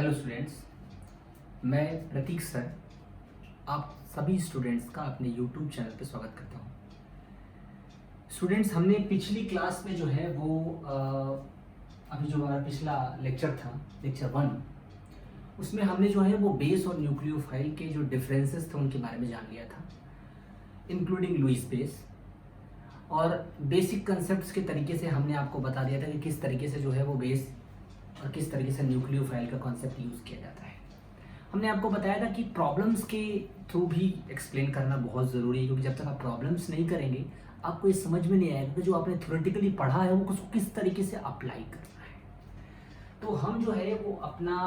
Hello students, मैं प्रतीक sir आप सभी स्टूडेंट्स का अपने यूट्यूब चैनल पे स्वागत करता हूँ। स्टूडेंट्स, हमने पिछली क्लास में जो है वो अभी जो हमारा पिछला लेक्चर था, लेक्चर 1, उसमें हमने जो है वो बेस और न्यूक्लियोफाइल के जो डिफरेंसेस थे उनके बारे में जान लिया था, इंक्लूडिंग लुईस बेस। और बेसिक कंसेप्ट्स के तरीके से हमने आपको बता दिया था कि किस तरीके से जो है वो बेस और किस तरीके से न्यूक्लियोफाइल का कॉन्सेप्ट यूज़ किया जाता है। हमने आपको बताया था कि प्रॉब्लम्स के थ्रू भी एक्सप्लेन करना बहुत ज़रूरी है, क्योंकि जब तक आप प्रॉब्लम्स नहीं करेंगे आपको ये समझ में नहीं आएगा कि जो आपने थ्योरेटिकली पढ़ा है वो उसको किस तरीके से अप्लाई करना है। तो हम जो है वो अपना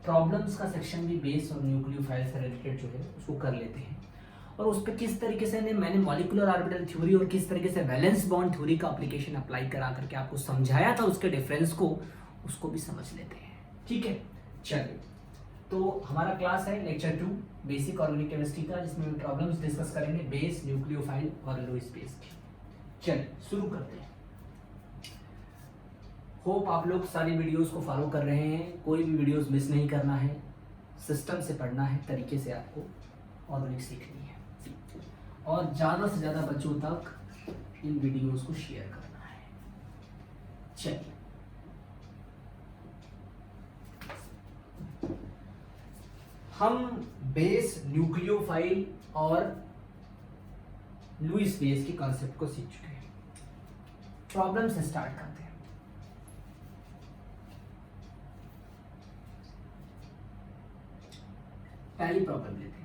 प्रॉब्लम्स का सेक्शन भी बेस और न्यूक्लियोफाइल से रिलेटेड जो है उसको कर लेते हैं, और उस पर किस तरीके से मैंने मॉलिक्यूलर ऑर्बिटल थ्योरी और किस तरीके से वैलेंस बॉन्ड थ्योरी का एप्लीकेशन अप्लाई करा करके आपको समझाया था उसके डिफरेंस को, उसको भी समझ लेते हैं। ठीक है, चलिए। तो हमारा क्लास है लेक्चर 2 बेसिक ऑर्गेनिक केमिस्ट्री का, जिसमें हम प्रॉब्लम्स डिस्कस करेंगे बेस, न्यूक्लियोफाइल और लुईस बेस की। चलिए शुरू करते हैं। होप आप लोग सारी वीडियोस को फॉलो कर रहे हैं, कोई भी वीडियोस मिस नहीं करना है, सिस्टम से पढ़ना है, तरीके से आपको ऑर्गेनिक सीखनी है, और ज़्यादा से ज़्यादा बच्चों तक इन वीडियोस को शेयर करना है। चलिए, हम बेस, न्यूक्लियोफाइल और लुईस बेस के कॉन्सेप्ट को सीख चुके हैं। प्रॉब्लम से स्टार्ट करते हैं। पहली प्रॉब्लम लेते हैं।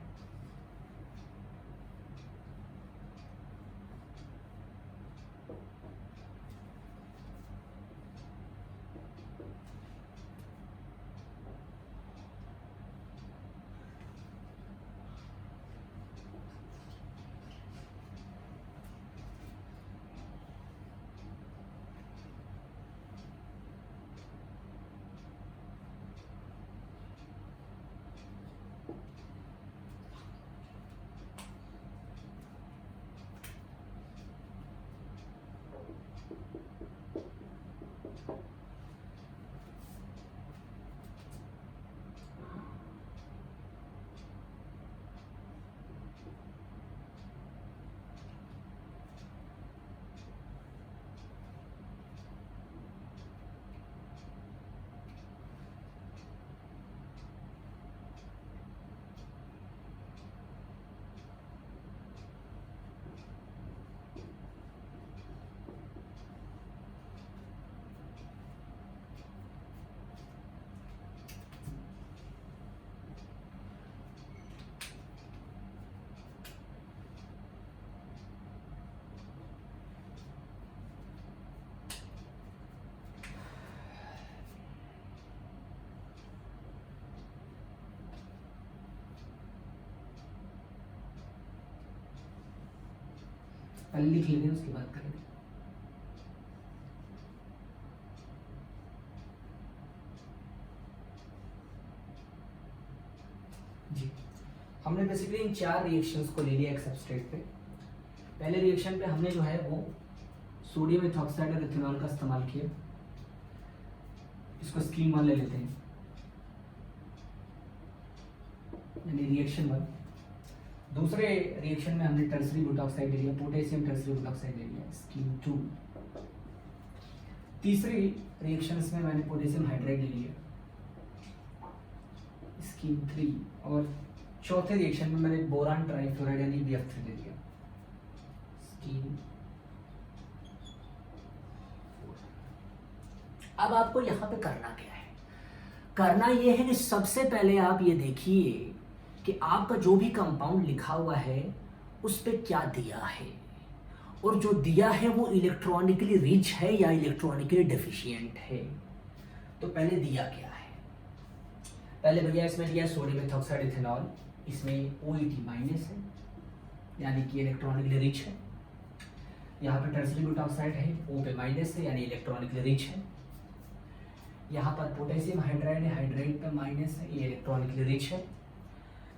पहले लिख लेते हैं, उसके बाद करेंगे। जी, हमने बेसिकली इन 4 रिएक्शंस को ले लिया एक सबस्ट्रेट पे। पहले रिएक्शन पे हमने जो है वो सोडियम एथॉक्साइड और इथेनॉल का इस्तेमाल किया। इसको स्कीम 1 ले लेते हैं, यानी रिएक्शन 1। दूसरे रिएक्शन में हमने टर्सरी बुटाक्साइड ले लिया, पोटेशियम टर्सरी बुटाक्साइड ले लिया, स्कीम 2। तीसरी रिएक्शन में मैंने पोटेशियम हाइड्राइड ले लिया, स्कीम 3। और चौथे रिएक्शन में मैंने बोरान ट्राइफ्लोराइड यानी BF3 ले लिया, स्कीम 4। अब आपको यहाँ पे करना क्या है? करना ये है कि सबसे पहले आप ये देखिए कि आपका जो भी कंपाउंड लिखा हुआ है उस पे क्या दिया है, और जो दिया है वो इलेक्ट्रॉनिकली रिच है या इलेक्ट्रॉनिकली डेफिशिएंट है। तो पहले दिया क्या है? पहले भैया इसमें दिया सोडियम एथॉक्साइड इथेनॉल, इसमें OET माइनस है यानी कि इलेक्ट्रॉनिकली रिच है। यहाँ पे टर्सरी बुटाक्साइड है, O पे माइनस है यानी इलेक्ट्रॉनिकली रिच है। यहाँ पर पोटेशियम हाइड्राइड है, हाइड्राइड पे माइनस है, ये इलेक्ट्रॉनिकली रिच है।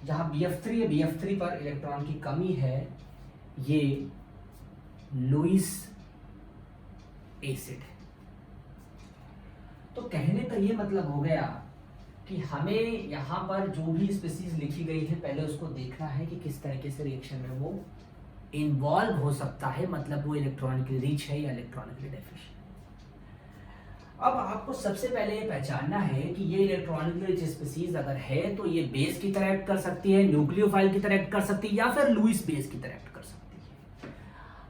जहाँ BF3 है, BF3 पर इलेक्ट्रॉन की कमी है, ये लुईस एसिड है। तो कहने का ये मतलब हो गया कि हमें यहाँ पर जो भी स्पीसीज लिखी गई है पहले उसको देखना है कि किस तरीके से रिएक्शन में वो इन्वॉल्व हो सकता है, मतलब वो इलेक्ट्रॉनिकली रिच है या इलेक्ट्रॉनिकली डेफिशिएंट। अब आपको सबसे पहले ये पहचानना है कि ये इलेक्ट्रॉनिकली रिच स्पीसीज अगर है तो ये बेस की तरह एक्ट कर सकती है, न्यूक्लियोफाइल की तरह एक्ट कर सकती है, या फिर लुईस बेस की तरह एक्ट कर सकती है।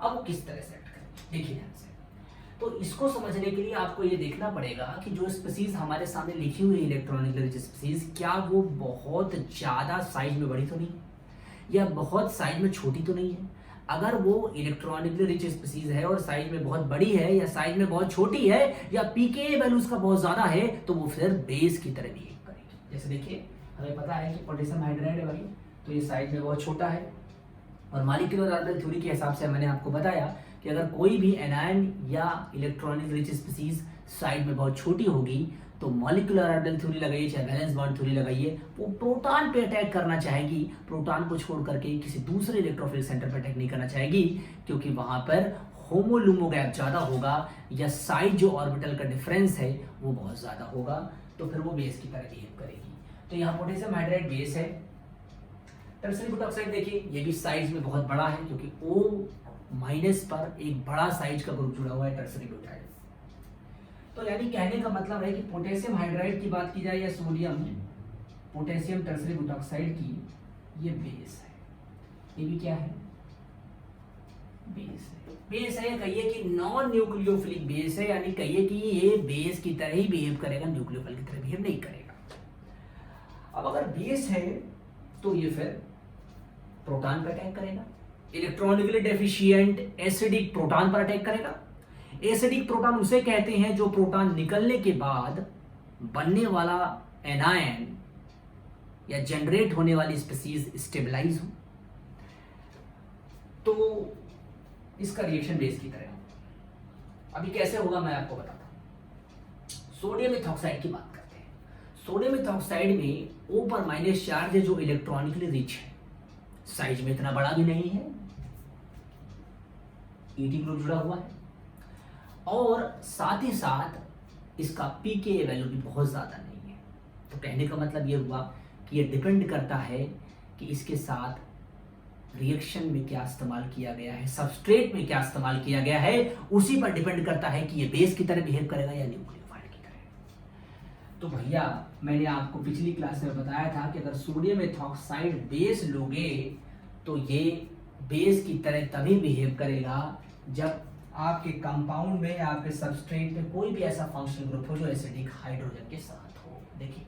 अब वो किस तरह से एक्ट करेगी देखिए ध्यान से। तो इसको समझने के लिए आपको ये देखना पड़ेगा कि जो स्पीसीज हमारे सामने लिखी हुई है इलेक्ट्रॉनिकली रिच स्पीसीज, क्या वो बहुत ज़्यादा साइज में बड़ी तो नहीं है या बहुत साइज में छोटी तो नहीं है। अगर वो इलेक्ट्रॉनिकली रिच स्पीसीज है और साइज में बहुत बड़ी है या साइज में बहुत छोटी है या पीके वैल्यू उसका बहुत ज़्यादा है, तो वो फिर बेस की तरह बिहेव करेगी। जैसे देखिए हमें पता है कि पोटेशियम हाइड्राइड है भाई, तो ये साइज में बहुत छोटा है और मॉलिक्यूलर ऑर्बिटल थ्योरी के हिसाब से मैंने आपको बताया कि अगर कोई भी एनायन या इलेक्ट्रॉनिक रिच स्पीसीज साइड में बहुत छोटी होगी तो मॉलिक्यूलर ऑर्बिटल थ्योरी लगाइए चाहे वैलेंस बॉन्ड थ्योरी लगाइए, वो प्रोटॉन पे अटैक करना चाहेगी, प्रोटॉन को छोड़ करके किसी दूसरे इलेक्ट्रोफिलिक सेंटर पर अटैक नहीं करना चाहेगी, क्योंकि वहां पर होमोलुमो गैप ज़्यादा होगा या साइज जो ऑर्बिटल का डिफरेंस है वो बहुत ज़्यादा होगा, तो फिर वो बेस की तरह बिहेव करेगी। तो यहाँ पोटेशियम हाइड्राइड बेस है। टर्सरी बुटाक्साइड देखिए ये भी साइज में बहुत बड़ा है क्योंकि O- पर एक बड़ा साइज का ग्रुप जुड़ा हुआ है टर्सरी ब्यूटाइल। तो यानी कहने का मतलब है कि पोटेशियम हाइड्राइड की बात की जाए या सोडियम पोटेशियम टर्सरी बुटाक्साइड की, ये बेस है। ये भी क्या है? बेस है। बेस है, कहिए कि नॉन न्यूक्लियोफिलिक बेस है, यानी कहिए कि ये बेस की तरह ही बिहेव करेगा, न्यूक्लियोफिल की तरह बिहेव नहीं करेगा। अब अगर बेस है तो ये फिर प्रोटॉन पर अटैक करेगा, इलेक्ट्रॉनिकली डेफिशिएंट एसिडिक प्रोटॉन पर अटैक करेगा। एसिडिक प्रोटॉन उसे कहते हैं जो प्रोटॉन निकलने के बाद बनने वाला एनायन या जनरेट होने वाली स्पीसीज स्टेबलाइज हो, तो इसका रिएक्शन बेस की तरह हो। अभी कैसे होगा मैं आपको बताता हूं। सोडियम इथॉक्साइड की बात करते हैं। सोडियम इथॉक्साइड में O पर माइनस चार्ज है जो इलेक्ट्रॉनिकली रिच है, साइज में इतना बड़ा भी नहीं है, ET ग्रुप जुड़ा हुआ है और साथ ही साथ इसका पीके वैल्यू भी बहुत ज़्यादा नहीं है। तो कहने का मतलब ये हुआ कि ये डिपेंड करता है कि इसके साथ रिएक्शन में क्या इस्तेमाल किया गया है, सबस्ट्रेट में क्या इस्तेमाल किया गया है, उसी पर डिपेंड करता है कि ये बेस की तरह बिहेव करेगा या न्यूक्लियोफाइल की तरह। तो भैया मैंने आपको पिछली क्लास में बताया था कि अगर सोडियम एथॉक्साइड बेस लोगे तो ये बेस की तरह तभी बिहेव करेगा जब आपके कंपाउंड में या आपके सबस्ट्रेट में कोई भी ऐसा फंक्शनल ग्रुप हो जो एसिडिक हाइड्रोजन के साथ हो। देखिए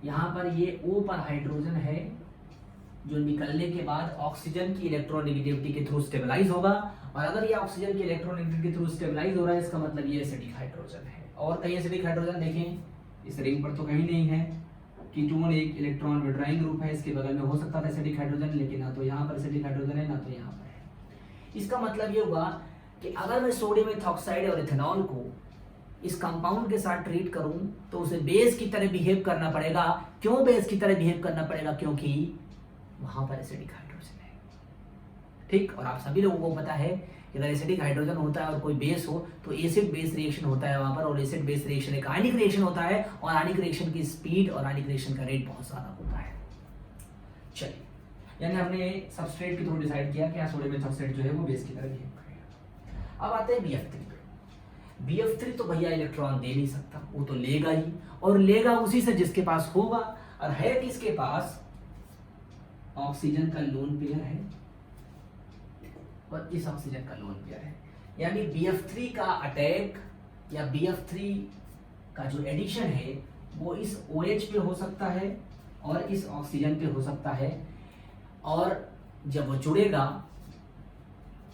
यहाँ पर ये O पर हाइड्रोजन है जो निकलने के बाद ऑक्सीजन की इलेक्ट्रोनेगेटिविटी के थ्रू स्टेबलाइज होगा, और अगर ये ऑक्सीजन की इलेक्ट्रोनेगेटिविटी के थ्रू स्टेबलाइज हो रहा है इसका मतलब ये एसिडिक हाइड्रोजन है। और कहीं एसिडिक हाइड्रोजन देखें इस रिंग पर तो कहीं नहीं है, कीटोन एक इलेक्ट्रॉन विड्रॉइंग ग्रुप है, इसके बगल में हो सकता था एसिडिक हाइड्रोजन, लेकिन ना तो यहाँ पर एसिडिक हाइड्रोजन है ना तो यहाँ पर है। इसका मतलब ये हुआ कि अगर मैं सोडियम इथॉक्साइड और इथेनॉल को इस कंपाउंड के साथ ट्रीट करूं तो उसे बेस की तरह बिहेव करना पड़ेगा। क्यों बेस की तरह बिहेव करना पड़ेगा? क्योंकि वहां पर एसिडिक हाइड्रोजन है। ठीक, और आप सभी लोगों को पता है कि अगर एसिडिक हाइड्रोजन होता है और कोई बेस हो तो एसिड बेस रिएक्शन होता है वहां पर, और एसिड बेस रिएक्शन एक आयनिक रिएक्शन होता है और आयनिक रिएक्शन की स्पीड और आयनिक रिएक्शन का रेट बहुत ज्यादा होता है। चलिए, यानी हमने सबस्ट्रेट के थ्रू डिसाइड किया कि सोडियम इथॉक्साइड जो है वो बेस की तरह बिहेव करेगा। अब आते हैं BF3 पे। BF3 तो भैया इलेक्ट्रॉन दे नहीं सकता, वो तो लेगा ही, और लेगा उसी से जिसके पास होगा, और है किसके पास? ऑक्सीजन का लोन पेयर है और इस ऑक्सीजन का लोन पेयर है। यानी BF3 का अटैक या BF3 का जो एडिशन है वो इस OH पे हो सकता है और इस ऑक्सीजन पे हो सकता है, और जब वो जुड़ेगा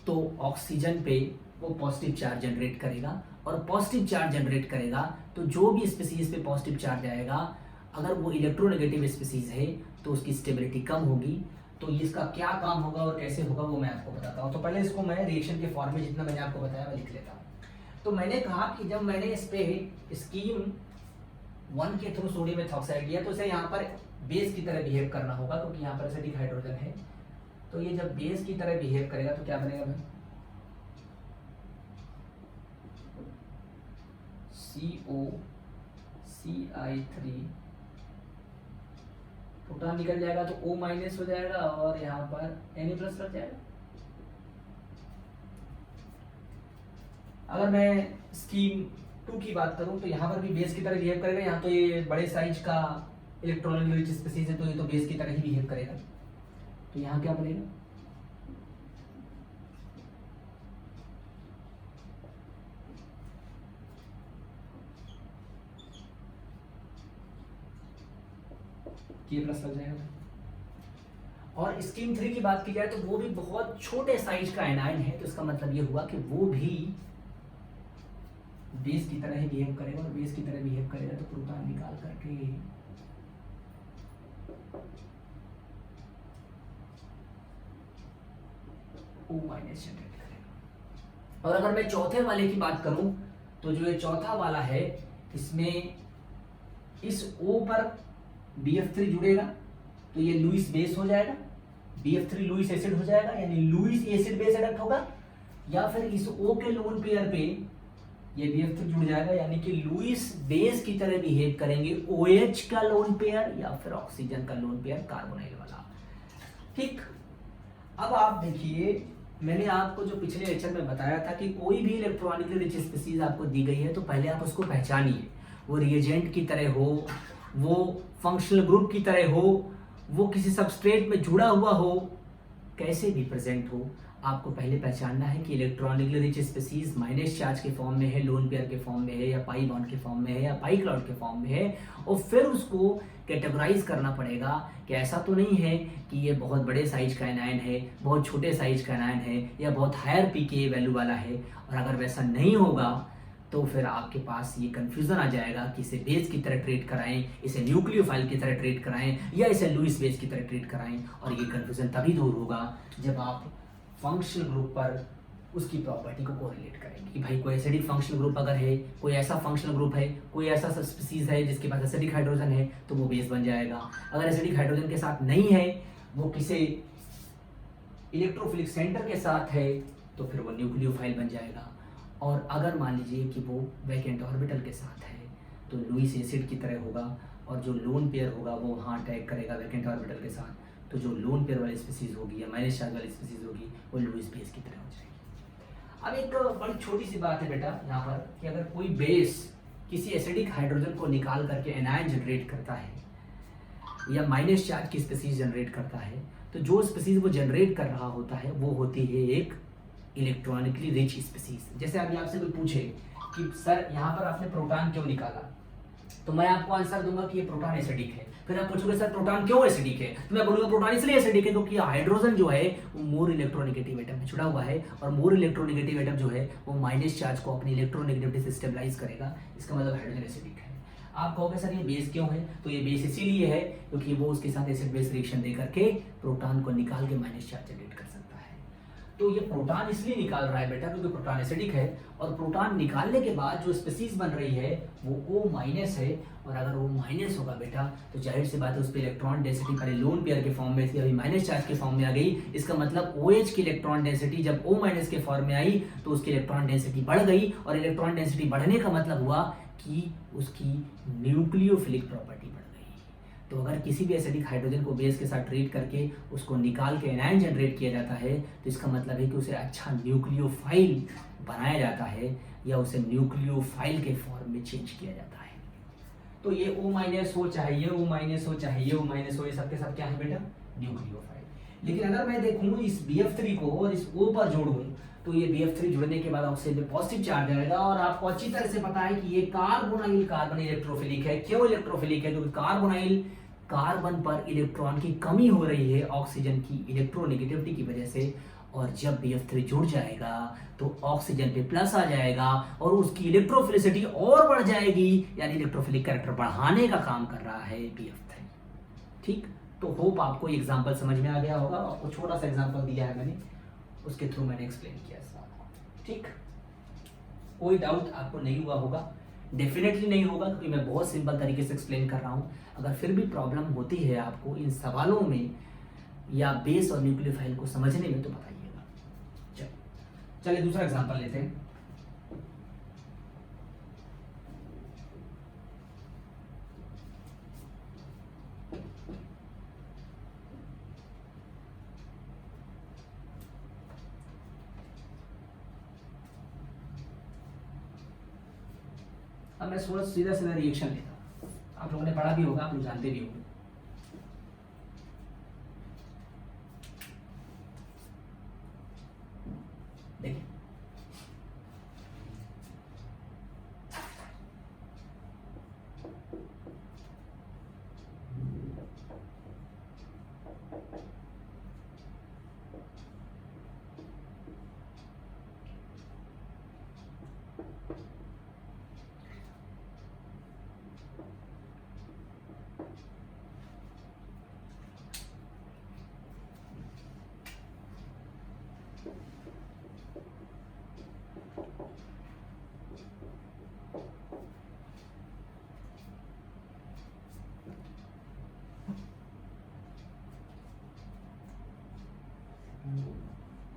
तो ऑक्सीजन पे वो पॉजिटिव चार्ज जनरेट करेगा, और पॉजिटिव चार्ज जनरेट करेगा तो जो भी स्पीसीज पे पॉजिटिव चार्ज आएगा, अगर वो इलेक्ट्रोनेगेटिव स्पीसीज है तो उसकी स्टेबिलिटी कम होगी। तो इसका क्या काम होगा और कैसे होगा वो मैं आपको बताता हूँ। तो पहले इसको मैं रिएक्शन के फॉर्म में जितना मैंने आपको बताया मैं लिख लेता हूँ। तो मैंने कहा कि जब मैंने इस पे स्कीम 1 के थ्रू सोडियम इथॉक्साइड लिया तो इसे यहाँ पर बेस की तरह बिहेव करना होगा, क्योंकि यहाँ पर एसिडिक हाइड्रोजन है। तो ये जब बेस की तरह बिहेव करेगा तो क्या बनेगा भाई? CO Ci3 प्रोटॉन निकल जाएगा तो O माइनस हो जाएगा और यहाँ पर Na प्लस लग जाएगा। अगर मैं स्कीम 2 की बात करूं तो यहाँ पर भी बेस की तरह बिहेव करेगा। यहाँ तो ये बड़े साइज का इलेक्ट्रॉनिक रिच स्पीसीज है तो ये तो बेस की तरह ही बिहेव करेगा। तो यहाँ क्या बनेगा, ये प्लस लग जाएगा। और स्कीम 3 की बात की जाए तो वो भी बहुत छोटे साइज का एनायन है, तो इसका मतलब ये हुआ कि वो भी बेस की तरह ही बिहेव करेगा। और बेस की तरह बिहेव करेगा तो प्रोटॉन निकाल करके O माइनस जनरेट करेगा। और अगर मैं चौथे वाले की बात करूं तो जो ये चौथा वाला है इसमें इस O पर BF3 जुड़ेगा तो ये लुईस बेस हो जाएगा, BF3 लुईस एसिड हो जाएगा, यानी लुईस एसिड बेस एडक्ट होगा। या फिर इस O के लोन पेयर पे ये BF3 जुड़ जाएगा, यानी कि लुईस बेस की तरह बिहेव करेंगे OH का लोन पेयर या फिर ऑक्सीजन का लोन पेयर कार्बोनाइल वाला। ठीक, अब आप देखिए मैंने आपको जो पिछले लेक्चर में बताया था कि कोई भी इलेक्ट्रॉनिकली रिच स्पीसीज आपको दी गई है तो पहले आप उसको पहचानिए, वो रिएजेंट की तरह हो, वो फंक्शनल ग्रुप की तरह हो, वो किसी सबस्ट्रेट में जुड़ा हुआ हो, कैसे भी प्रेजेंट हो, आपको पहले पहचानना है कि electronically rich species minus charge के फॉर्म में है, लोन पेयर के फॉर्म में है, या पाई बॉन्ड के फॉर्म में है, या पाई क्लाउड के फॉर्म में है। और फिर उसको कैटेगराइज करना पड़ेगा कि ऐसा तो नहीं है कि ये बहुत बड़े साइज का एनायन है, बहुत छोटे साइज का एनायन है, या बहुत हायर पीके वैल्यू वाला है। और अगर वैसा नहीं होगा तो फिर आपके पास ये कंफ्यूजन आ जाएगा कि इसे बेस की तरह ट्रीट कराएं, इसे न्यूक्लियोफाइल की तरह ट्रीट कराएं, या इसे लुईस बेस की तरह ट्रीट कराएं। और ये कंफ्यूजन तभी दूर होगा जब आप फंक्शनल ग्रुप पर उसकी प्रॉपर्टी को कोरिलेट करेंगे कि भाई कोई एसिडिक फंक्शनल ग्रुप अगर है, कोई ऐसा फंक्शनल ग्रुप है, कोई ऐसा स्पीसीज है जिसके पास एसिडिक हाइड्रोजन है तो वो बेस बन जाएगा। अगर एसिडिक हाइड्रोजन के साथ नहीं है, वो किसी इलेक्ट्रोफिलिक सेंटर के साथ है तो फिर वो न्यूक्लियोफाइल बन जाएगा। और अगर मान लीजिए कि वो वैकेंट ऑर्बिटल के साथ है तो लुईस एसिड की तरह होगा, और जो लोन पेयर होगा वो वहाँ अटैक करेगा वैकेंट ऑर्बिटल के साथ, तो जो लोन पेयर वाली स्पीसीज होगी या माइनस चार्ज वाली स्पीसीज होगी वो लुईस बेस की तरह हो जाएगी। अब एक बड़ी छोटी सी बात है बेटा यहाँ पर कि अगर कोई बेस किसी एसिडिक हाइड्रोजन को निकाल करके एनायन जनरेट करता है या माइनस चार्ज की स्पीसीज जनरेट करता है, तो जो स्पीसीज वो जनरेट कर रहा होता है वो होती है एक इलेक्ट्रॉनिकली रिच स्पीसीज। जैसे अभी आपसे कोई पूछे कि सर यहाँ पर आपने प्रोटॉन क्यों निकाला, तो मैं आपको आंसर दूंगा कि ये प्रोटॉन एसिडिक है। फिर आप पूछोगे सर प्रोटॉन क्यों एसिडिक है, तो मैं बोलूंगा प्रोटॉन इसलिए एसिडिक है क्योंकि हाइड्रोजन जो है वो मोर इलेक्ट्रोनेगेटिव एटम में जुड़ा हुआ है, और मोर इलेक्ट्रोनेगेटिव एटम जो है वो माइनस चार्ज को अपनी इलेक्ट्रोनेगेटिविटी से स्टेबलाइज करेगा। इसका मतलब हाइड्रोजन एसिडिक है। आप कहोगे सर ये बेस क्यों है, तो ये बेस इसीलिए है क्योंकि वो उसके साथ एसिड बेस रिएक्शन दे करके प्रोटॉन को निकाल के माइनस चार्ज जनरेट कर सकता है। तो ये प्रोटॉन इसलिए निकाल रहा है बेटा क्योंकि प्रोटॉन एसिडिक है, और प्रोटॉन निकालने के बाद जो स्पीसीज बन रही है वो O माइनस है। और अगर O माइनस होगा बेटा तो जाहिर सी बात है उस पर इलेक्ट्रॉन डेंसिटी पहले लोन पेयर के फॉर्म में थी, अभी माइनस चार्ज के फॉर्म में आ गई। इसका मतलब OH की इलेक्ट्रॉन डेंसिटी जब O माइनस के फॉर्म में आई तो उसकी इलेक्ट्रॉन डेंसिटी बढ़ गई, और इलेक्ट्रॉन डेंसिटी बढ़ने का मतलब हुआ कि उसकी न्यूक्लियोफिलिक प्रॉपर्टी बढ़ गई। तो अगर किसी भी एसिडिक हाइड्रोजन को बेस के साथ ट्रीट करके उसको निकाल के एनायन जनरेट किया जाता है तो इसका मतलब है कि उसे अच्छा न्यूक्लियोफाइल बनाया जाता है, या उसे न्यूक्लियोफाइल के फॉर्म में चेंज किया जाता है। तो ये O माइनस हो चाहे ये O माइनस हो चाहे ये O माइनस हो, ये सबके सब क्या है बेटा, न्यूक्लियोफाइल। लेकिन अगर मैं देखूँ इस BF3 को और इस O पर जोड़ूं तो ये BF3 जुड़ने के बाद ऑक्सीजन में पॉजिटिव चार्ज आएगा, और आपको अच्छी तरह से पता है कि ये कार्बोनाइल कार्बन इलेक्ट्रोफिलिक है। क्यों इलेक्ट्रोफिलिक है, क्योंकि कार्बोनाइल कार्बन पर इलेक्ट्रॉन की कमी हो रही है ऑक्सीजन की इलेक्ट्रोनेगेटिविटी की वजह से, और जब BF3 जुड़ जाएगा तो ऑक्सीजन पे प्लस आ जाएगा और उसकी इलेक्ट्रोफिलिसिटी और बढ़ जाएगी, यानी इलेक्ट्रोफिलिक कैरेक्टर बढ़ाने का काम कर रहा है BF3। ठीक, तो होप आपको एग्जांपल समझ में आ गया होगा। आपको छोटा सा एग्जांपल दिया है मैंने, उसके थ्रू मैंने एक्सप्लेन किया इस बात को। ठीक, कोई डाउट आपको नहीं हुआ होगा, डेफिनेटली नहीं होगा क्योंकि मैं बहुत सिंपल तरीके से एक्सप्लेन कर रहा हूँ। अगर फिर भी प्रॉब्लम होती है आपको इन सवालों में या बेस और न्यूक्लियोफाइल को समझने में तो बताइएगा। चलिए दूसरा एग्जांपल लेते हैं। अब मैं थोड़ा सीधा सीधा रिएक्शन लेता हूँ, आप लोगों ने पढ़ा भी होगा, आप लोग जानते भी होंगे। देखिए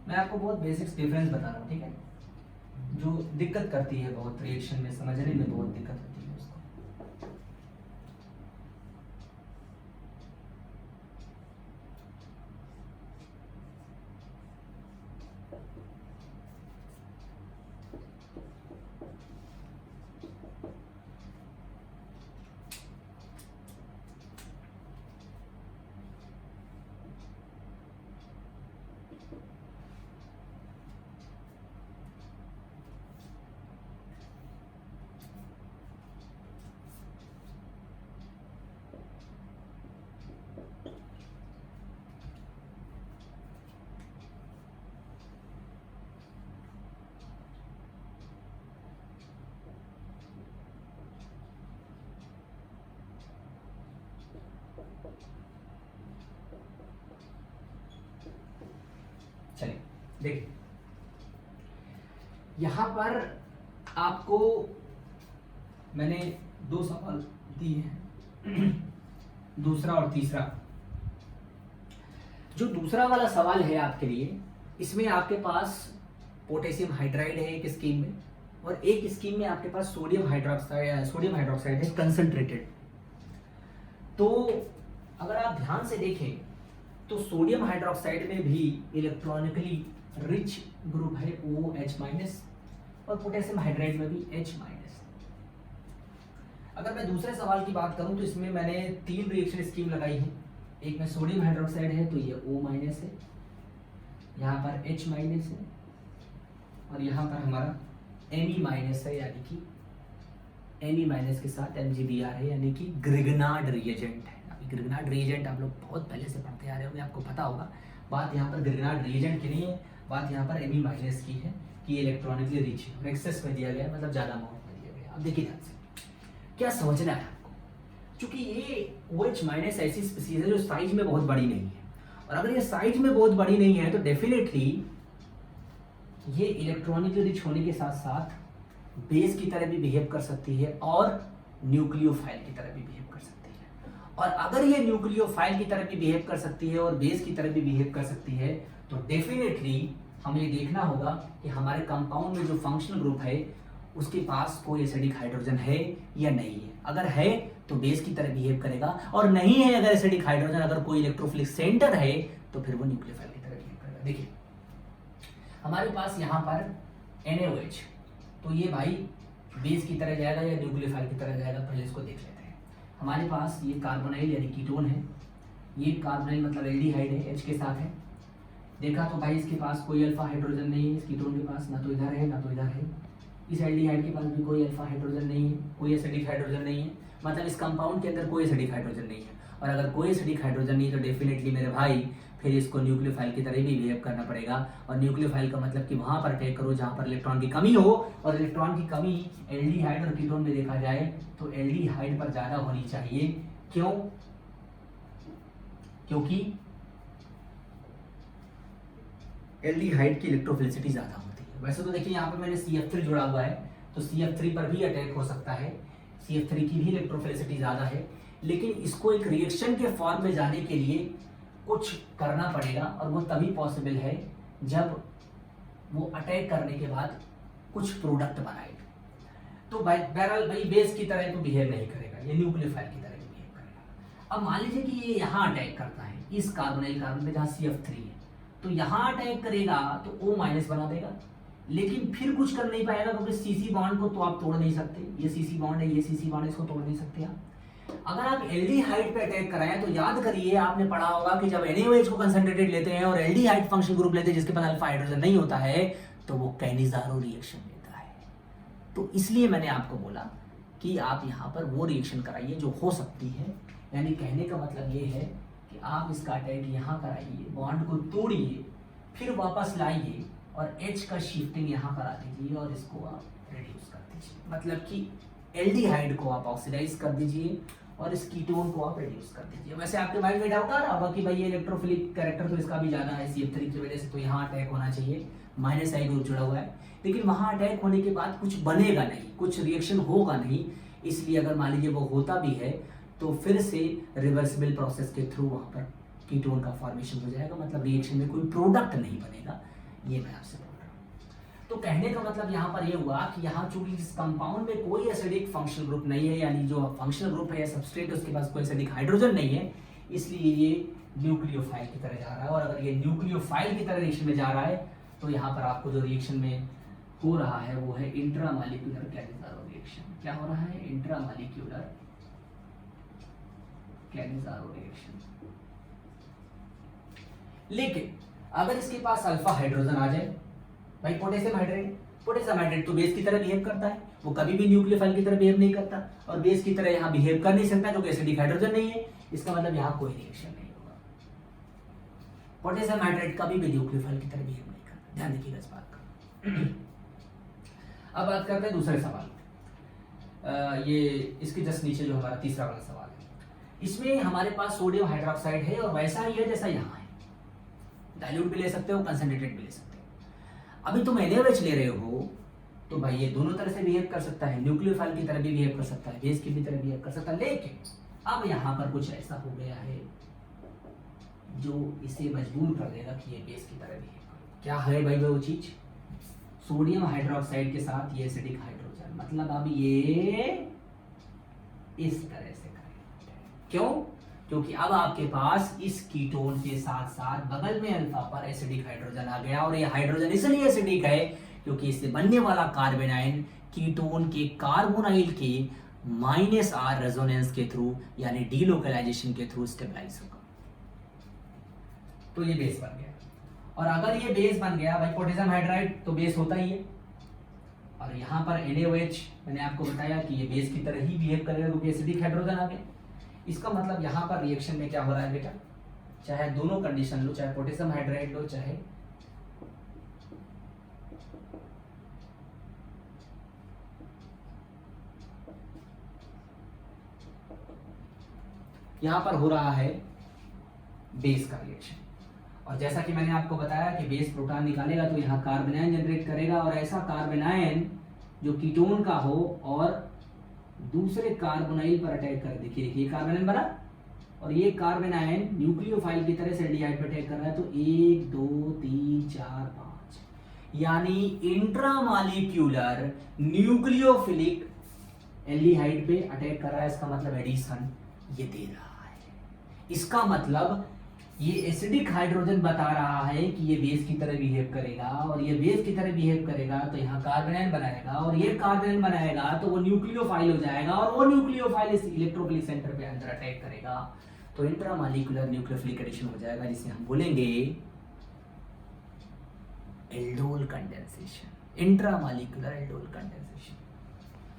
मैं आपको बहुत बेसिक्स डिफरेंस बता रहा हूँ, ठीक है, जो दिक्कत करती है बहुत रिएक्शन में, समझने में बहुत दिक्कत होती है उसको। चलिए देखिए, यहां पर आपको मैंने दो सवाल दिए हैं, दूसरा और तीसरा। जो दूसरा वाला सवाल है आपके लिए, इसमें आपके पास पोटेशियम हाइड्राइड है एक स्कीम में, और एक स्कीम में आपके पास सोडियम हाइड्रोक्साइड है कंसंट्रेटेड। तो अगर आप ध्यान से देखें तो सोडियम हाइड्रोक्साइड में भी इलेक्ट्रॉनिकली रिच ग्रुप है OH- और पोटेशियम हाइड्राइड में भी H-। अगर मैं दूसरे सवाल की बात करूं तो इसमें मैंने 3 रिएक्शन स्कीम लगाई है। एक में सोडियम हाइड्रोक्साइड है तो ये O- है, यहाँ पर H- है, और यहाँ पर हमारा Me- है, यानी कि Me- के साथ MgBr है, यानी कि ग्रिग्नार्ड रिएजेंट है। ग्रिग्नार्ड रिएजेंट आप लोग बहुत पहले से पढ़ते आ रहे होंगे, आपको पता होगा। बात यहाँ पर ग्रिग्नार्ड रिएजेंट की नहीं है, बात यहाँ पर Me- की है कि इलेक्ट्रॉनिकली रिच है, एक्सेस में दिया गया है, मतलब ज़्यादा अमाउंट में दिया गया है। अब देखिए ध्यान से क्या समझना है आपको, क्योंकि ये OH- ऐसी स्पीसीज है जो साइज में बहुत बड़ी नहीं है, और अगर ये साइज में बहुत बड़ी नहीं है तो डेफिनेटली ये इलेक्ट्रॉनिकली रिच होने के साथ साथ बेस की तरह भी बिहेव कर सकती है और न्यूक्लियोफाइल की तरह भी बिहेव कर सकती है। और अगर ये न्यूक्लियोफाइल की तरह भी बिहेव कर सकती है और बेस की तरह भी बिहेव कर सकती है, तो डेफिनेटली हमें ये देखना होगा कि हमारे कंपाउंड में जो फंक्शनल ग्रुप है उसके पास कोई एसिडिक हाइड्रोजन है या नहीं है। अगर है तो बेस की तरह बिहेव करेगा, और नहीं है अगर एसिडिक हाइड्रोजन, अगर कोई इलेक्ट्रोफिलिक सेंटर है तो फिर वो न्यूक्लियोफाइल की तरह बिहेव करेगा। देखिए हमारे पास यहाँ पर NaOH, तो ये भाई बेस की तरह जाएगा या न्यूक्लियोफाइल की तरह जाएगा, पहले इसको देख लेते हैं। हमारे पास ये कार्बोनाइल यानी कीटोन है, ये कार्बोनाइल मतलब एल्डिहाइड है, H के साथ है। देखा तो भाई इसके पास कोई अल्फा हाइड्रोजन नहीं है, इस कीटोन के पास ना तो इधर है ना तो इधर है। इस एल्डिहाइड के पास भी कोई अल्फा हाइड्रोजन नहीं है, कोई एसिडिक हाइड्रोजन नहीं है, मतलब इस कंपाउंड के अंदर कोई एसिडिक हाइड्रोजन नहीं है। और अगर कोई एसिडिक हाइड्रोजन नहीं है तो डेफिनेटली मेरे भाई फिर इसको न्यूक्लियोफाइल की तरह भी बिहेव करना पड़ेगा। और न्यूक्लियोफाइल का मतलब कि वहां पर अटैक करो जहां पर इलेक्ट्रॉन की कमी हो, और इलेक्ट्रॉन की कमी एल्डिहाइड और कीटोन में देखा जाए तो एल्डिहाइड पर ज्यादा होनी चाहिए। क्यों? क्योंकि एल्डिहाइड की इलेक्ट्रोफिलिसिटी ज्यादा होती है। वैसे तो देखिए यहाँ पर मैंने CF3 जोड़ा हुआ है, तो CF3 पर भी अटैक हो सकता है, CF3 की भी इलेक्ट्रोफिलिसिटी ज्यादा है, लेकिन इसको एक रिएक्शन के फॉर्म में जाने के लिए कुछ करना पड़ेगा, और वो तभी पॉसिबल है जब वो अटैक करने के बाद कुछ प्रोडक्ट बनाएगा। तो बहरहाल भाई बेस की तरह तो बिहेव नहीं करेगा, ये न्यूक्लियोफाइल की तरह बिहेव करेगा। अब मान लीजिए कि ये यहाँ अटैक करता है इस कार्बोनाइल कार्बन पे जहाँ CF3 है, तो यहाँ अटैक करेगा तो O- बना देगा, लेकिन फिर कुछ कर नहीं पाएगा क्योंकि सीसी बॉन्ड को तो आप तोड़ नहीं सकते, ये सीसी बॉन्ड है, ये सीसी बॉन्ड है, इसको तोड़ नहीं सकते आप। अगर आप एल्डिहाइड पे अटैक कराएं तो याद करिए आपने पढ़ा होगा कि जब NaOH को कंसंट्रेटेड लेते हैं और एल्डिहाइड फंक्शनल ग्रुप लेते हैं जिसके पास अल्फा हाइड्रोजन नहीं होता है तो वो कैनिजारो रिएक्शन देता है। तो इसलिए मैंने आपको बोला कि आप यहाँ पर वो रिएक्शन कराइए जो हो सकती है। यानी कहने का मतलब ये है कि आप इसका अटैक यहाँ कराइए, बॉन्ड को तोड़िए, फिर वापस लाइए और H का शिफ्टिंग यहाँ करा दीजिए और इसको आप रिड्यूस कर दीजिए। मतलब कि एल्डिहाइड को आप ऑक्सीडाइज कर दीजिए और इस कीटोन को आप रिड्यूस कर दीजिए। वैसे आपके माइंड में डाउट आ रहा होगा कि भाई ये इलेक्ट्रोफिलिक कैरेक्टर तो इसका भी ज़्यादा है CF3 की वजह से, तो यहाँ अटैक होना चाहिए, माइनस आई ग्रुप जुड़ा हुआ है, लेकिन वहाँ अटैक होने के बाद कुछ बनेगा नहीं, कुछ रिएक्शन होगा नहीं। इसलिए अगर मान लीजिए वो होता भी है तो फिर से रिवर्सिबल प्रोसेस के थ्रू वहाँ पर कीटोन का फॉर्मेशन हो जाएगा, मतलब रिएक्शन में कोई प्रोडक्ट नहीं बनेगा। ये मैं आपसे बोल रहा हूँ। तो कहने का मतलब यहाँ पर ये हुआ कि यहाँ चूंकि इस कंपाउंड में कोई एसिडिक फंक्शनल ग्रुप नहीं है, यानी जो फंक्शनल ग्रुप है या सबस्ट्रेट उसके पास कोई एसिडिक हाइड्रोजन नहीं है, इसलिए ये न्यूक्लियोफाइल की तरह जा रहा है। और अगर ये न्यूक्लियोफाइल की तरह रिएक्शन में जा रहा है तो यहाँ पर आपको जो रिएक्शन में हो रहा है वो है इंट्रामॉलिक्यूलर कैनिजारो रिएक्शन। क्या हो रहा है? Intramolecular Cannizzaro reaction. लेकिन अगर इसके पास अल्फा हाइड्रोजन आ जाए, भाई पोटेशियम हाइड्रेट तो बेस की तरह बिहेव करता है, वो कभी भी न्यूक्लियोफाइल की तरह बिहेव नहीं करता और बेस की तरह यहाँ बिहेव कर नहीं सकता क्योंकि एसिडिक हाइड्रोजन नहीं है। इसका मतलब यहाँ कोई रिएक्शन नहीं होगा। पोटेशियम हाइड्रेट कभी भी न्यूक्लियोफाइल की तरह बिहेव नहीं करता, ध्यान रखिएगा इस बात का। अब बात करते हैं दूसरे सवाल, ये इसके जस्ट नीचे जो हमारा तीसरा वाला सवाल है, इसमें हमारे पास सोडियम हाइड्रोक्साइड है और वैसा ही है जैसा यहाँ है, डाइल्यूट भी ले सकते हो, कंसंट्रेटेड भी ले सकते हो। अभी तुम NaOH ले रहे हो तो भाई ये दोनों तरह से बिहेव कर सकता है, न्यूक्लियोफाइल की तरह भी बिहेव कर सकता है, बेस की भी तरह बिहेव कर सकता है। लेकिन अब यहाँ पर कुछ ऐसा हो गया है जो इसे मजबूर कर देगा कि ये बेस की तरह बिहेव करे। क्या है भाई वो चीज? सोडियम हाइड्रोक्साइड के साथ ये एसिडिक हाइड्रोजन, मतलब अब ये इस तरह से करेगा। क्यों? क्योंकि अब आपके पास इस कीटोन के साथ साथ बगल में अल्फा पर एसिडिक हाइड्रोजन आ गया और ये हाइड्रोजन इसलिए एसिडिक है क्योंकि इससे बनने वाला कार्बन आयन कीटोन के कार्बोनाइल के -R रेजोनेंस के थ्रू यानी डीलोकलाइजेशन के थ्रू स्टेबलाइज होगा। तो ये बेस बन गया। और अगर ये बेस बन गया भाई, पोटेशियम हाइड्राइड तो बेस होता ही है, और यहाँ पर NaOH मैंने आपको बताया कि ये बेस की तरह ही बिहेव करेगा क्योंकि एसिडिक हाइड्रोजन आ गया। इसका मतलब यहाँ पर रिएक्शन में क्या हो रहा है बेटा, चाहे दोनों कंडीशन लो, चाहे पोटेशियम हाइड्राइड लो, चाहे यहाँ पर हो रहा है बेस का रिएक्शन। और जैसा कि मैंने आपको बताया कि बेस प्रोटॉन निकालेगा तो यहाँ कार्बन आयन जनरेट करेगा, और ऐसा कार्बन आयन जो कीटोन का हो और दूसरे कार्बोनाइल पर अटैक कर, देखिए कार्बन आयन बना और ये कार्बन आयन न्यूक्लियोफाइल की तरह से एल्डिहाइड पर अटैक कर रहा है। तो 1 2 3 4 5 यानी इंट्रामॉलिक्यूलर न्यूक्लियोफिलिक एल्डिहाइड पे अटैक कर रहा है। इसका मतलब एडिशन ये दे रहा है। इसका मतलब ये एसिडिक हाइड्रोजन बता रहा है कि ये बेस की तरह बिहेव करेगा, और ये बेस की तरह बिहेव करेगा तो यहाँ कार्बन आयन बनाएगा, और ये कार्बन आयन बनाएगा तो वो न्यूक्लियोफाइल हो जाएगा, और वो न्यूक्लियोफाइल इस इलेक्ट्रोफिलिक सेंटर पे अंदर अटैक करेगा तो इंट्रामॉलिक्यूलर न्यूक्लियोफिलिक एडिशन हो जाएगा, जिसे हम बोलेंगे aldol condensation, intramolecular aldol condensation.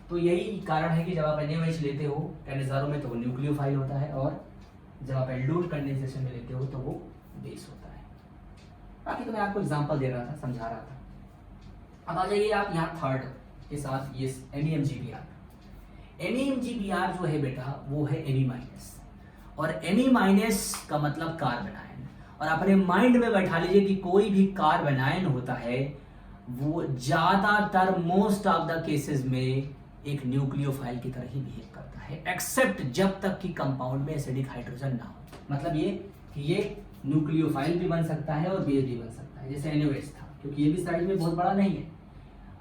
तो यही कारण है कि जब आप NaOH लेते हो कैनिजारो में तो वो न्यूक्लियोफाइल होता है, और जब आप एल्डोल कंडेंसेशन में लेते हो तो वो बेस होता है। बाकी तो मैं आपको एग्जांपल दे रहा था, समझा रहा था। अब आ जाइए आप यहाँ थर्ड के साथ, ये MEMGBr। MEMGBr जो है बेटा वो है Me-, और Me- का मतलब कार्बन आयन। और अपने माइंड में बैठा लीजिए कि कोई भी कार्बन आयन होता है वो ज्यादातर मोस्ट ऑफ द केसेस में एक न्यूक्लियोफाइल की तरह ही बिहेव करता है, एक्सेप्ट जब तक कि कंपाउंड में एसिडिक हाइड्रोजन ना हो। मतलब ये कि ये न्यूक्लियोफाइल भी बन सकता है और बेस भी बन सकता है, जैसे NaOH था, क्योंकि ये भी साइज में बहुत बड़ा नहीं है।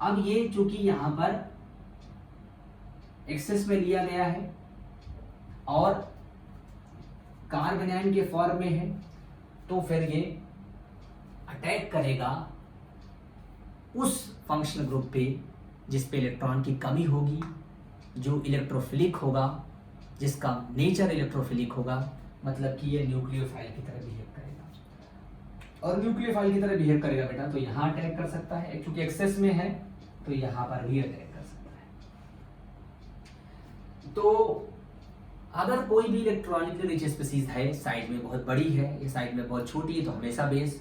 अब ये चूंकि यहाँ पर एक्सेस में लिया गया है और कार्बन आयन के फॉर्म में है, तो फिर ये अटैक करेगा उस फंक्शनल ग्रुप पे जिस पे इलेक्ट्रॉन की कमी होगी, जो इलेक्ट्रोफिलिक होगा, जिसका नेचर इलेक्ट्रोफिलिक होगा, मतलब कि ये न्यूक्लियोफाइल की तरह बिहेव करेगा। और न्यूक्लियोफाइल की तरह बिहेव करेगा बेटा तो यहाँ अटैक कर सकता है, क्योंकि एक्सेस में है तो यहाँ पर भी अटैक कर सकता है। तो अगर कोई भी इलेक्ट्रॉनिकली रिच स्पीसीज है, साइड में बहुत बड़ी है, ये साइड में बहुत छोटी है, तो हमेशा बेस।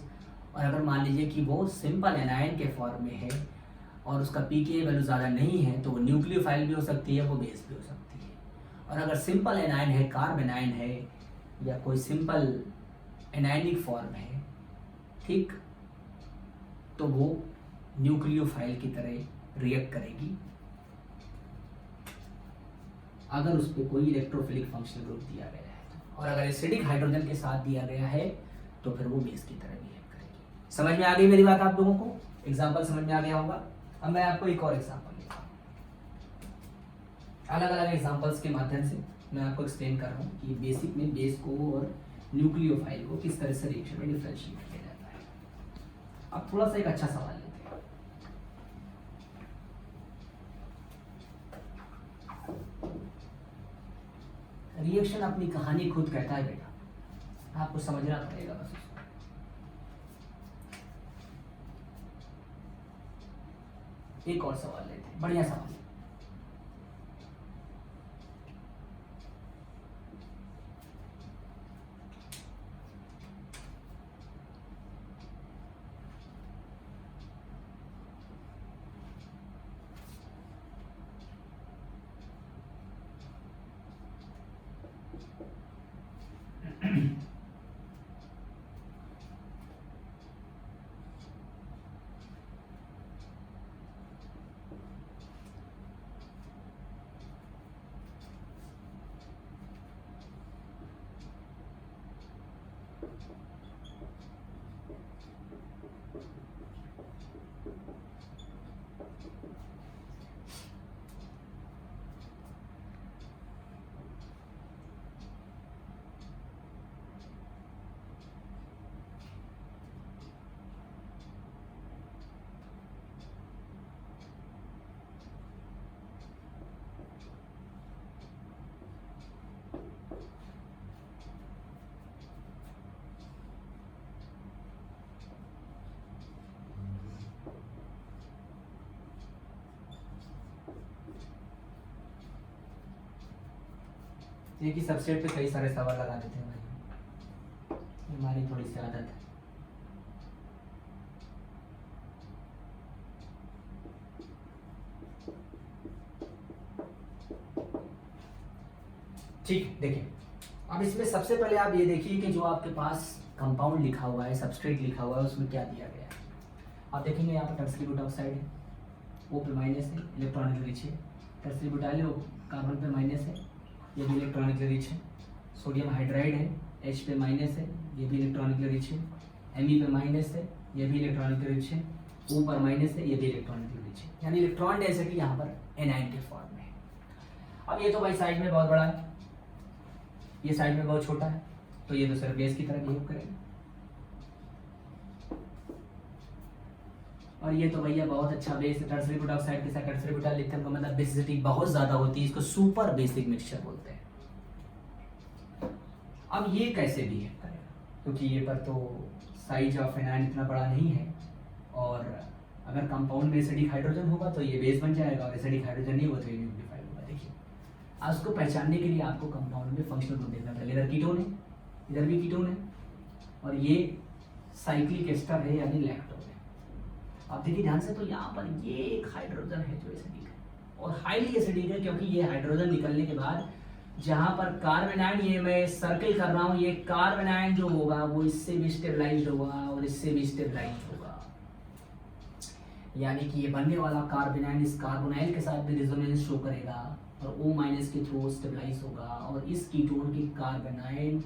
और अगर मान लीजिए कि वो सिंपल एनायन के फॉर्म में है और उसका पीके वैल्यू ज़्यादा नहीं है, तो वो न्यूक्लियोफाइल भी हो सकती है, वो बेस भी हो सकती है। और अगर सिंपल एनायन है, कार्बेनाइन है, या कोई सिंपल एनायनिक फॉर्म है, ठीक, तो वो न्यूक्लियोफाइल की तरह रिएक्ट करेगी अगर उस पर कोई इलेक्ट्रोफिलिक फंक्शनल ग्रुप दिया गया है। और अगर एसिडिक हाइड्रोजन के साथ दिया गया है तो फिर वो बेस की तरह बिहेव करेगी। समझ में आ गई मेरी बात आप लोगों को? एग्जाम्पल समझ में आ गया होगा। अब मैं आपको एक और एग्जाम्पल लेता हूँ, अलग अलग एग्जाम्पल्स के माध्यम से मैं आपको एक्सप्लेन कर रहा हूँ कि बेसिक में बेस को और न्यूक्लियोफाइल को किस तरह से रिएक्शन में डिफरेंशिएट किया जाता है। अब थोड़ा सा एक अच्छा सवाल लेते हैं। रिएक्शन अपनी कहानी खुद कहता है बेटा, आपको समझना पड़ेगा बस उसको। एक और सवाल लेते हैं, बढ़िया सवाल है। एक ही सबसेट पे कई सारे सवाल लगा देते हैं भाई, हमारी थोड़ी सी आदत है। ठीक, देखिए अब इसमें सबसे पहले आप ये देखिए कि जो आपके पास कंपाउंड लिखा हुआ है, सबस्ट्रेट लिखा हुआ है, उसमें क्या दिया गया है। आप देखेंगे यहाँ पर टर्सरी बुटाऑक्साइड है, O पे माइनस है, इलेक्ट्रॉनिक रिच है। टर्सरी बुटाइल कार्बन पे माइनस है, ये भी इलेक्ट्रॉनिकली रिच है। सोडियम हाइड्राइड है, H पे माइनस है, ये भी इलेक्ट्रॉनिकली रिच है। Me पे माइनस है, ये भी इलेक्ट्रॉनिकली रिच है। O पर माइनस है, ये भी इलेक्ट्रॉनिकली रिच है। यानी इलेक्ट्रॉन डेंसिटी यहाँ पर एनायन के फॉर्म में है। अब ये तो भाई साइड में बहुत बड़ा है, ये साइड में बहुत छोटा है, तो ये तो सिर्फ बेस की तरह बिहेव करेगा। और ये तो भैया बहुत अच्छा बेस, टर्सरी बुटाऑक्साइड के साथ टर्सरी बुटाइल लिथियम का मतलब बेसिसिटी बहुत ज़्यादा होती है, इसको सुपर बेसिक मिक्सचर बोलते हैं। अब ये कैसे बिहेव करेगा, क्योंकि ये पर तो साइज ऑफ एनायन इतना बड़ा नहीं है, और अगर कंपाउंड में एसिडिक हाइड्रोजन होगा तो ये बेस बन जाएगा, और एसिडिक हाइड्रोजन नहीं होगा तो ये न्यूक्लियोफाइल होगा। देखिए आज उसको पहचानने के लिए आपको कंपाउंड में फंक्शनल ग्रुप देखना पड़ेगा। इधर कीटोन है, इधर भी कीटोन है, और ये साइक्लिक एस्टर है यानी लैक्टोन है। आप देखिए ध्यान से, तो यहाँ पर ये एक हाइड्रोजन है जो एसिडिक है, और हाईली एसिडिक है, क्योंकि ये हाइड्रोजन निकलने के बाद जहाँ पर कार्बेनाइन, ये मैं सर्किल कर रहा हूँ, ये कार्बेनाइन जो होगा वो इससे भी स्टेबलाइज्ड होगा और इससे भी स्टेबलाइज्ड होगा। यानी कि ये बनने वाला कार्बेनाइन इस कार्बोनाइल के साथ भी रेजोनेंस शो करेगा और O- के थ्रू स्टेबलाइज होगा, और इस कीटोन की कार्बेनाइन